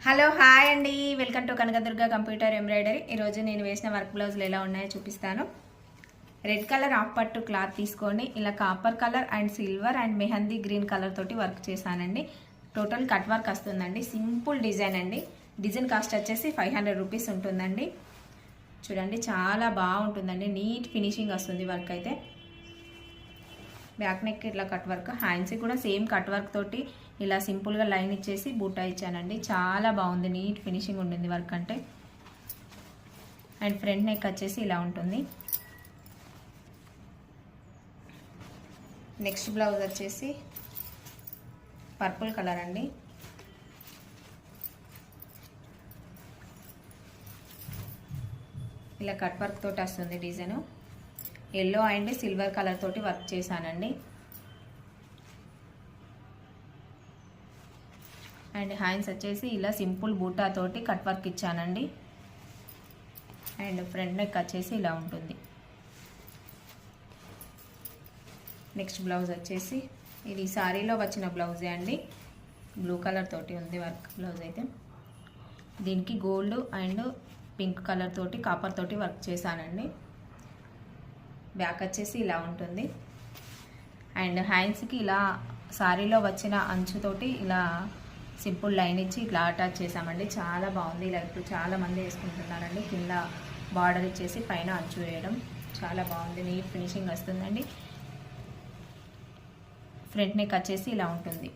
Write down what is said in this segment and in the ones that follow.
Hello hi అండి, welcome to Kanakadurga computer embroidery. ఈరోజు నేను వేసిన వర్క్ బ్లౌజులు ఎలా ఉన్నాయో చూపిస్తాను. రెడ్ కలర్ హాఫ్ పట్టు క్లాత్ తీసుకొని ఇలా copper colour and silver and mehndi green colour తోటి వర్క్ చేశానండి. టోటల్ కట్ వర్క్ వస్తుందండి. సింపుల్ డిజైన్ అండి. డిజైన్ కాస్ట్ వచ్చేసి 500 రూపీస్ ఉంటుందండి. చూడండి, చాలా బాగుంటుందండి. నీట్ ఫినిషింగ్ వస్తుంది వర్క్ అయితే. బ్యాక్ నెక్ ఇట్లా కట్ వర్క్, హ్యాండ్స్కి కూడా సేమ్ కట్ వర్క్ తోటి ఇలా సింపుల్గా లైన్ ఇచ్చేసి బూటా ఇచ్చానండి. చాలా బాగుంది, నీట్ ఫినిషింగ్ ఉంటుంది వర్క్ అంటే. అండ్ ఫ్రంట్ నెక్ వచ్చేసి ఇలా ఉంటుంది. నెక్స్ట్ బ్లౌజ్ వచ్చేసి పర్పుల్ కలర్ అండి. ఇలా కట్ వర్క్ తోటి వస్తుంది design. Yellow and silver colour తోటి వర్క్ చేశానండి. అండ్ హ్యాండ్స్ వచ్చేసి ఇలా సింపుల్ బూటా తోటి కట్ వర్క్ ఇచ్చానండి. అండ్ ఫ్రంట్ నెక్ వచ్చేసి ఇలా ఉంటుంది. నెక్స్ట్ బ్లౌజ్ వచ్చేసి ఇది సారీలో వచ్చిన బ్లౌజే అండి. బ్లూ కలర్ తోటి ఉంది వర్క్ బ్లౌజ్ అయితే. దీనికి గోల్డ్ అండ్ పింక్ కలర్ తోటి కాపర్ తోటి వర్క్ చేశానండి. బ్యాక్ వచ్చేసి ఇలా ఉంటుంది. అండ్ హ్యాండ్స్కి ఇలా సారీలో వచ్చిన అంచుతోటి ఇలా సింపుల్ లైన్ ఇచ్చి ఇట్లా అటాచ్ చేసామండి. చాలా బాగుంది. ఇలా ఇప్పుడు చాలా మంది వేసుకుంటున్నారండి. కింద బార్డర్ ఇచ్చేసి పైన అంచు వేయడం చాలా బాగుంది. నీట్ ఫినిషింగ్ వస్తుందండి. ఫ్రంట్ నెక్ వచ్చేసి ఇలా ఉంటుంది.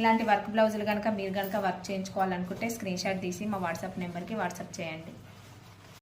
ఇలాంటి వర్క్ బ్లౌజులు కనుక మీరు కనుక వర్క్ చేయించుకోవాలనుకుంటే స్క్రీన్ షాట్ తీసి మా వాట్సాప్ నెంబర్కి వాట్సాప్ చేయండి.